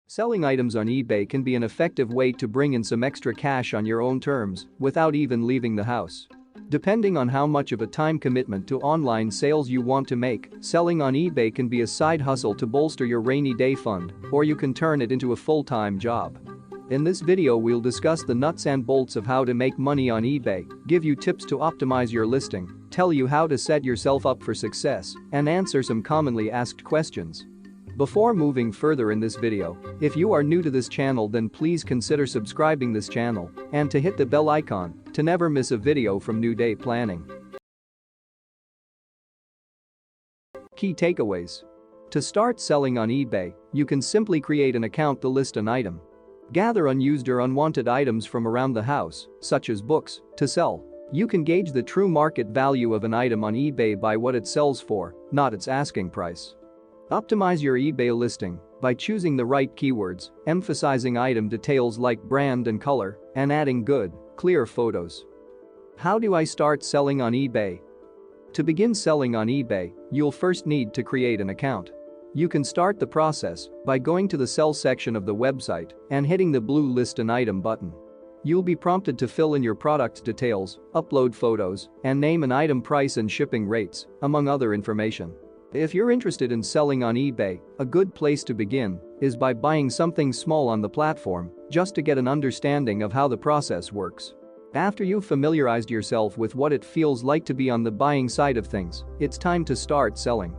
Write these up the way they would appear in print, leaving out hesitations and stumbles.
Selling items on eBay can be an effective way to bring in some extra cash on your own terms without even leaving the house. Depending on how much of a time commitment to online sales you want to make, selling on eBay can be a side hustle to bolster your rainy day fund, or you can turn it into a full-time job. In this video we'll discuss the nuts and bolts of how to make money on eBay, give you tips to optimize your listing, tell you how to set yourself up for success, and answer some commonly asked questions. Before moving further in this video, if you are new to this channel then please consider subscribing this channel and to hit the bell icon to never miss a video from New Day Planning. Key takeaways. To start selling on eBay, you can simply create an account to list an item. Gather unused or unwanted items from around the house, such as books, to sell. You can gauge the true market value of an item on eBay by what it sells for, not its asking price. Optimize your eBay listing by choosing the right keywords, emphasizing item details like brand and color, and adding good, clear photos. How do I start selling on eBay? To begin selling on eBay, you'll first need to create an account. You can start the process by going to the Sell section of the website and hitting the blue List an Item button. You'll be prompted to fill in your product details, upload photos, and name an item price and shipping rates, among other information. If you're interested in selling on eBay, a good place to begin is by buying something small on the platform, just to get an understanding of how the process works. After you've familiarized yourself with what it feels like to be on the buying side of things, it's time to start selling.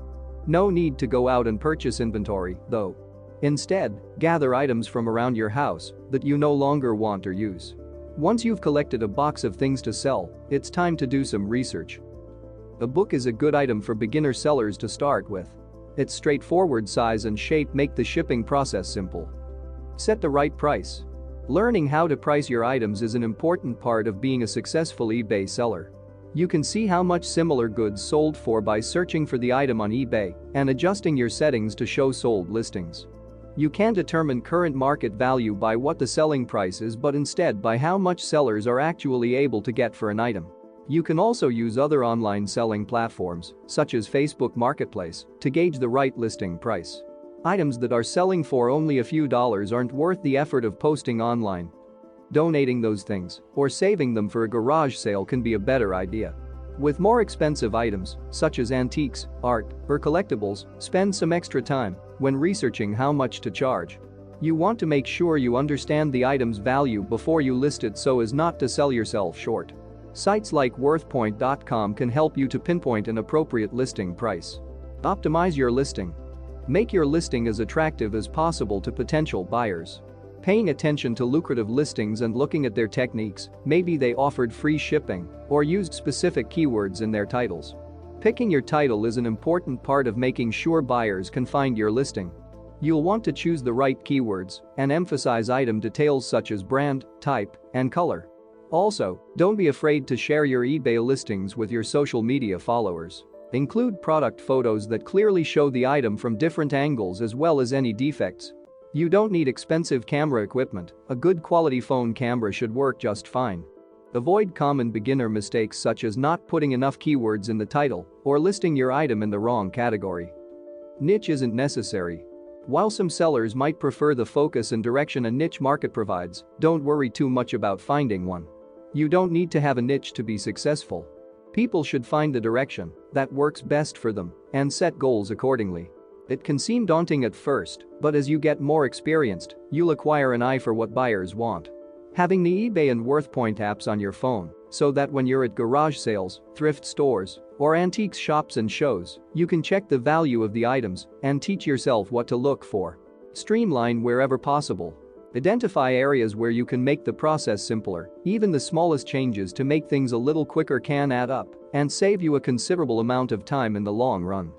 No need to go out and purchase inventory, though. Instead, gather items from around your house that you no longer want or use. Once you've collected a box of things to sell, it's time to do some research. A book is a good item for beginner sellers to start with. Its straightforward size and shape make the shipping process simple. Set the right price. Learning how to price your items is an important part of being a successful eBay seller. You can see how much similar goods sold for by searching for the item on eBay and adjusting your settings to show sold listings. You can determine current market value by what the selling price is, but instead by how much sellers are actually able to get for an item. You can also use other online selling platforms, such as Facebook Marketplace, to gauge the right listing price. Items that are selling for only a few dollars aren't worth the effort of posting online. Donating those things or saving them for a garage sale can be a better idea. With more expensive items, such as antiques, art, or collectibles, spend some extra time when researching how much to charge. You want to make sure you understand the item's value before you list it so as not to sell yourself short. Sites like WorthPoint.com can help you to pinpoint an appropriate listing price. Optimize your listing. Make your listing as attractive as possible to potential buyers. Paying attention to lucrative listings and looking at their techniques, maybe they offered free shipping or used specific keywords in their titles. Picking your title is an important part of making sure buyers can find your listing. You'll want to choose the right keywords and emphasize item details such as brand, type, and color. Also, don't be afraid to share your eBay listings with your social media followers. Include product photos that clearly show the item from different angles as well as any defects. You don't need expensive camera equipment, a good quality phone camera should work just fine. Avoid common beginner mistakes such as not putting enough keywords in the title or listing your item in the wrong category. Niche isn't necessary. While some sellers might prefer the focus and direction a niche market provides, don't worry too much about finding one. You don't need to have a niche to be successful. People should find the direction that works best for them and set goals accordingly. It can seem daunting at first, but as you get more experienced, you'll acquire an eye for what buyers want. Having the eBay and WorthPoint apps on your phone so that when you're at garage sales, thrift stores, or antiques shops and shows, you can check the value of the items and teach yourself what to look for. Streamline wherever possible. Identify areas where you can make the process simpler. Even the smallest changes to make things a little quicker can add up and save you a considerable amount of time in the long run.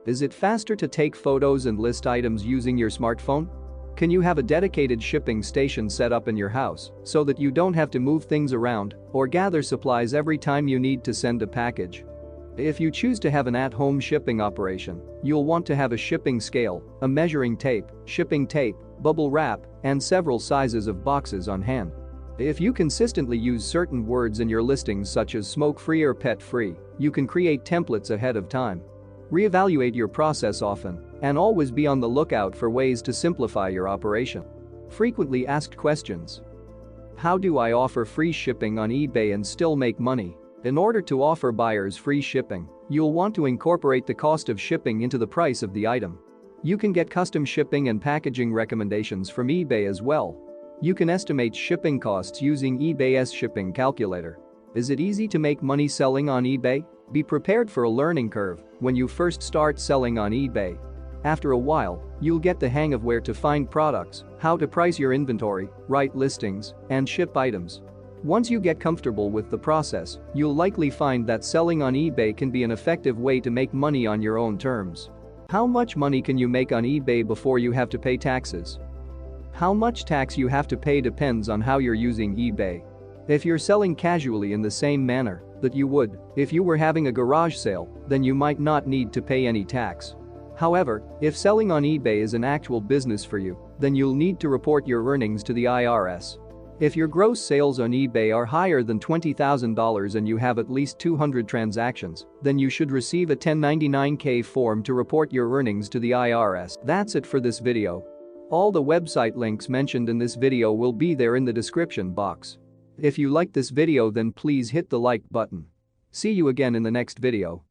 Is it faster to take photos and list items using your smartphone? Can you have a dedicated shipping station set up in your house so that you don't have to move things around or gather supplies every time you need to send a package? If you choose to have an at-home shipping operation, you'll want to have a shipping scale, a measuring tape, shipping tape, bubble wrap, and several sizes of boxes on hand. If you consistently use certain words in your listings such as smoke-free or pet-free, you can create templates ahead of time. Reevaluate your process often And always be on the lookout for ways to simplify your operation. Frequently asked questions. How do I offer free shipping on eBay and still make money? In order to offer buyers free shipping, you'll want to incorporate the cost of shipping into the price of the item. You can get custom shipping and packaging recommendations from eBay as well. You can estimate shipping costs using eBay's shipping calculator. Is it easy to make money selling on eBay? Be prepared for a learning curve when you first start selling on eBay. After a while, you'll get the hang of where to find products, how to price your inventory, write listings, and ship items. Once you get comfortable with the process, you'll likely find that selling on eBay can be an effective way to make money on your own terms. How much money can you make on eBay before you have to pay taxes? How much tax you have to pay depends on how you're using eBay. If you're selling casually in the same manner that you would if you were having a garage sale, then you might not need to pay any tax. However, if selling on eBay is an actual business for you, then you'll need to report your earnings to the IRS. If your gross sales on eBay are higher than $20,000 and you have at least 200 transactions, then you should receive a 1099-K form to report your earnings to the IRS. That's it for this video. All the website links mentioned in this video will be there in the description box. If you liked this video, then please hit the like button. See you again in the next video.